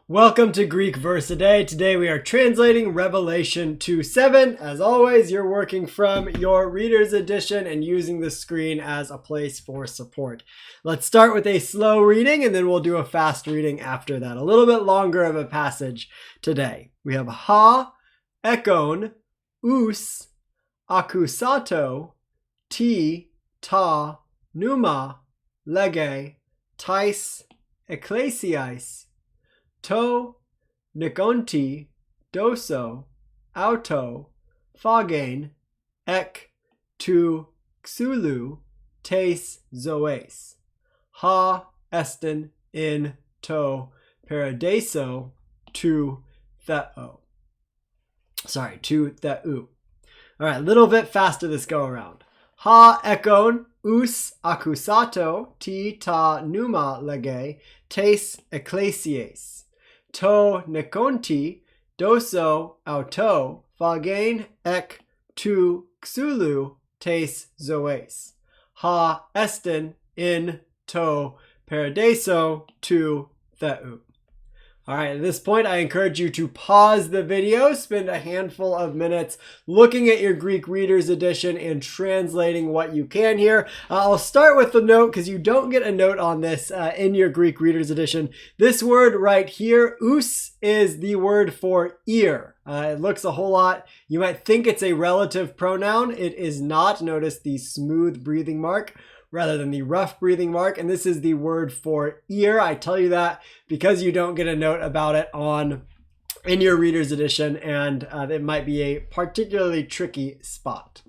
Welcome to Greek Verse a Day. Today we are translating Revelation 2:7. As always, you're working from your Reader's Edition and using the screen as a place for support. Let's start with a slow reading and then we'll do a fast reading after that. A little bit longer of a passage today. We have ha, ekon, us, akusato, ti, ta, pneuma, lege, tais, ekklesiais, to, nikonti, doso, auto, phagane, ek, tu, xulu, tes, zoes, ha, estin, in, to, paradiso, tu, theu. All right, a little bit faster this go around. Ha, ekon, us, akusato, ti, ta, pneuma, lege, tes, ekklesiais. To, nikonti, doso, auto, phagane, ek, tu, xulu, tes, zoes. Ha, estin, in, to, paradiso, tu, theu. All right, at this point, I encourage you to pause the video, spend a handful of minutes looking at your Greek Reader's Edition and translating what you can here. I'll start with the note because you don't get a note on this in your Greek Reader's Edition. This word right here, us, is the word for ear. It looks a whole lot. You might think it's a relative pronoun. It is not. Notice the smooth breathing mark rather than the rough breathing mark. And this is the word for ear. I tell you that because you don't get a note about it in your Reader's Edition, and it might be a particularly tricky spot.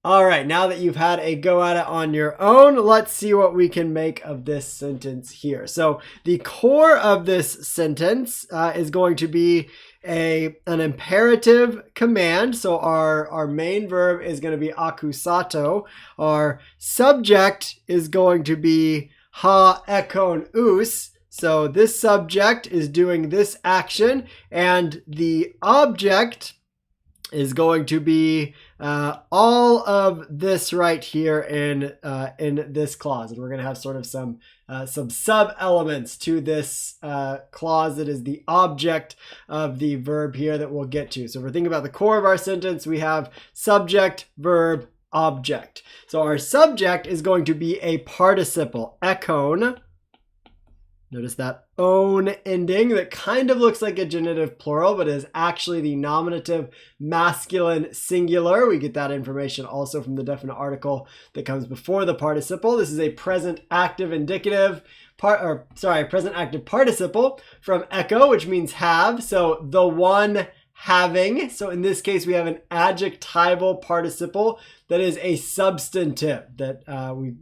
All right, now that you've had a go at it on your own, let's see what we can make of this sentence here. So the core of this sentence is going to be an imperative command. So our main verb is going to be akusato. Our subject is going to be ha, ekon, us. So this subject is doing this action, and the object is going to be all of this right here in this clause. And we're going to have sort of some sub-elements to this clause that is the object of the verb here that we'll get to. So if we're thinking about the core of our sentence, we have subject, verb, object. So our subject is going to be a participle, ekon. Notice that own ending that kind of looks like a genitive plural, but is actually the nominative masculine singular. We get that information also from the definite article that comes before the participle. This is a present active indicative present active participle from echo, which means have. So the one having. So in this case, we have an adjectival participle that is a substantive that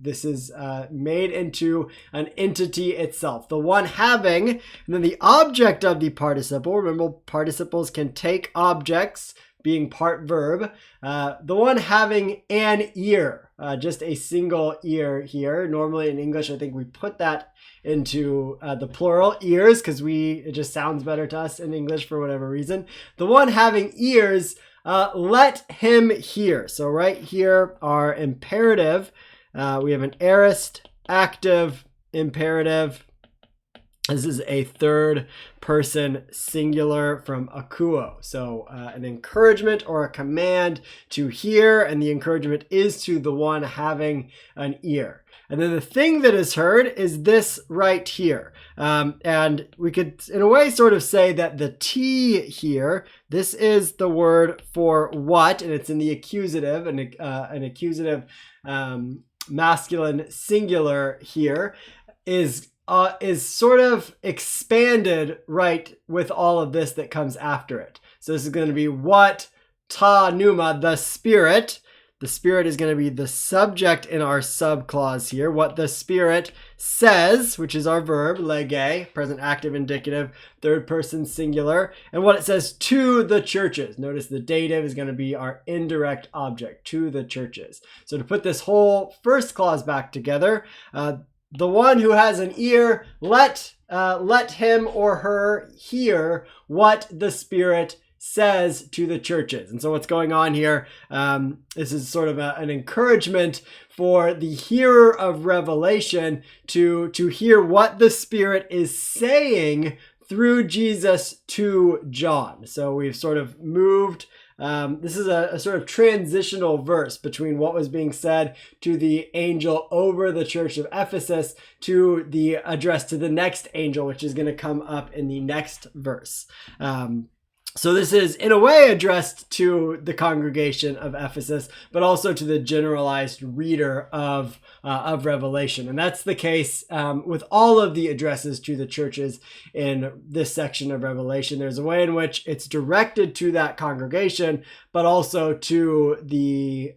this is made into an entity itself. The one having, and then the object of the participle. Remember, participles can take objects, being part verb. The one having an ear, just a single ear here. Normally in English, I think we put that into the plural, ears, because it just sounds better to us in English for whatever reason. The one having ears, let him hear. So right here, our imperative, we have an aorist, active, imperative. This is a third person singular from akuo. So an encouragement or a command to hear, and the encouragement is to the one having an ear. And then the thing that is heard is this right here. And we could, in a way, sort of say that the T here, this is the word for what, and it's in the accusative, an accusative masculine singular here, is sort of expanded right with all of this that comes after it. So this is going to be what, ta, pneuma, the Spirit. The Spirit is going to be the subject in our subclause here. What the Spirit says, which is our verb, lege, present active indicative, third person singular. And what it says to the churches. Notice the dative is going to be our indirect object, to the churches. So to put this whole first clause back together, the one who has an ear, let him or her hear what the Spirit says to the churches. And so what's going on here, this is sort of an encouragement for the hearer of Revelation to hear what the Spirit is saying through Jesus to John. So we've sort of moved, this is a sort of transitional verse between what was being said to the angel over the church of Ephesus to the address to the next angel, which is going to come up in the next verse. So this is in a way addressed to the congregation of Ephesus, but also to the generalized reader of Revelation. And that's the case with all of the addresses to the churches in this section of Revelation. There's a way in which it's directed to that congregation, but also to the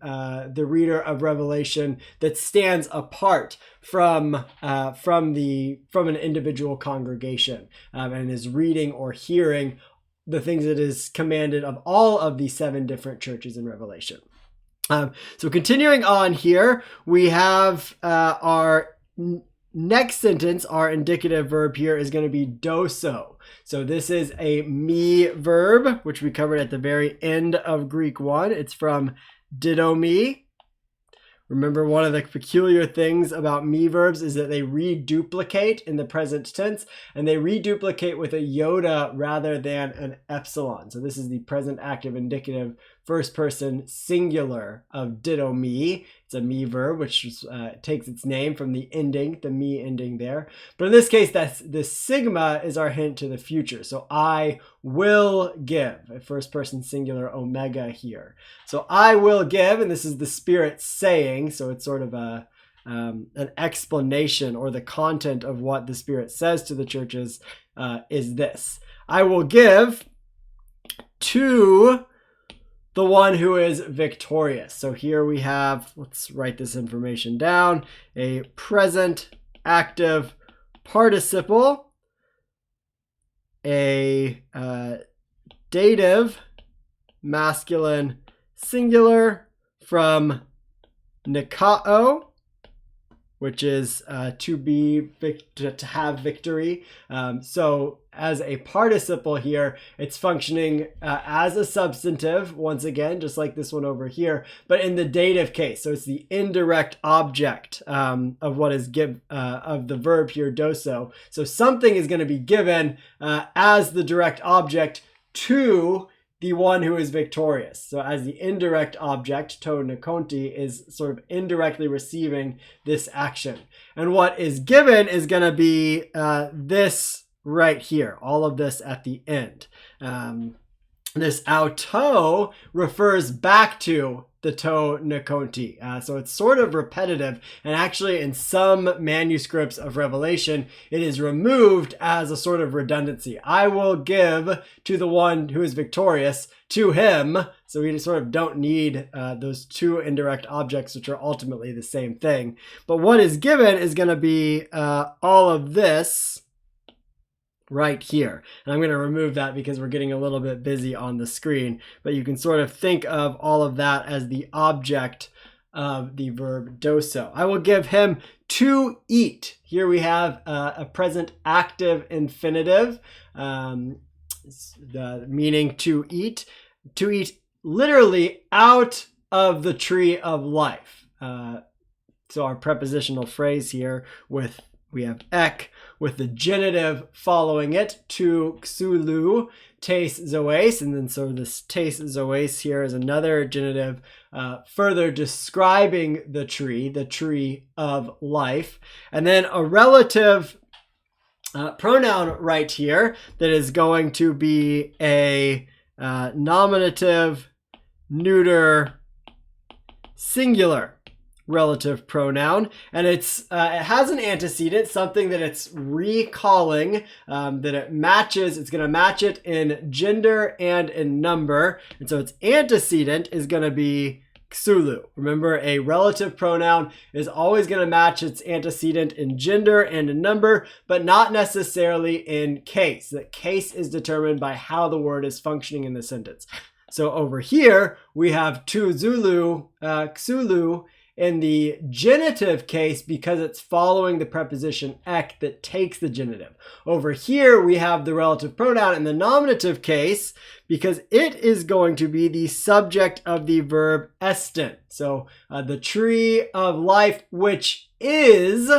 reader of Revelation that stands apart from an individual congregation and is reading or hearing the things that is commanded of all of the 7 different churches in Revelation. So continuing on here, we have our next sentence, our indicative verb here is going to be doso. So this is a me verb, which we covered at the very end of Greek 1. It's from didomi. Remember, one of the peculiar things about me verbs is that they reduplicate in the present tense, and they reduplicate with a iota rather than an epsilon. So this is the present active indicative first person singular of didomi. It's a me verb, which takes its name from the ending, the me ending there. But in this case, the sigma is our hint to the future. So I will give, a first person singular omega here. So I will give, and this is the Spirit saying, so it's sort of an explanation, or the content of what the Spirit says to the churches is this: I will give to the one who is victorious. So here we have, let's write this information down, a present active participle, a dative masculine singular from nikao, which is to have victory. So as a participle here, it's functioning as a substantive, once again, just like this one over here, but in the dative case. So it's the indirect object of what is of the verb here, doso. So something is going to be given as the direct object to the one who is victorious. So as the indirect object, to nikonti, is sort of indirectly receiving this action. And what is given is going to be this right here, all of this at the end. This auto refers back to the to nikonti. So it's sort of repetitive, and actually in some manuscripts of Revelation, it is removed as a sort of redundancy. I will give to the one who is victorious, to him. So we sort of don't need those two indirect objects, which are ultimately the same thing. But what is given is going to be all of this right here. And I'm going to remove that because we're getting a little bit busy on the screen, but you can sort of think of all of that as the object of the verb doso. I will give him to eat. Here we have a present active infinitive, the meaning to eat literally out of the tree of life. So our prepositional phrase here we have ek with the genitive following it, to xulu, tes zoes, and then so this tes zoes here is another genitive further describing the tree of life. And then a relative pronoun right here that is going to be a nominative neuter singular relative pronoun, and it has an antecedent, something that it's recalling, that it matches. It's going to match it in gender and in number, and so its antecedent is going to be xulu. Remember, a relative pronoun is always going to match its antecedent in gender and in number, but not necessarily in case. That case is determined by how the word is functioning in the sentence. So over here, we have to Zulu, xulu, in the genitive case because it's following the preposition ek that takes the genitive. Over here, we have the relative pronoun in the nominative case because it is going to be the subject of the verb esten. So the tree of life, which is,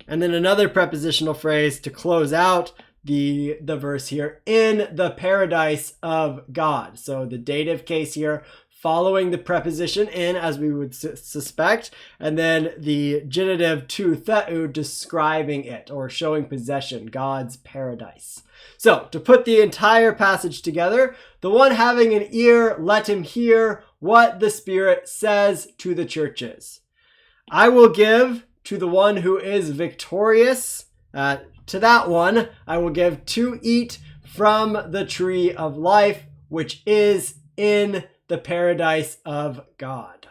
and then another prepositional phrase to close out the verse here, in the paradise of God. So the dative case here, following the preposition in, as we would suspect, and then the genitive to theou, describing it or showing possession, God's paradise. So to put the entire passage together, the one having an ear, let him hear what the Spirit says to the churches. I will give to the one who is victorious, to that one I will give to eat from the tree of life, which is in the paradise of God.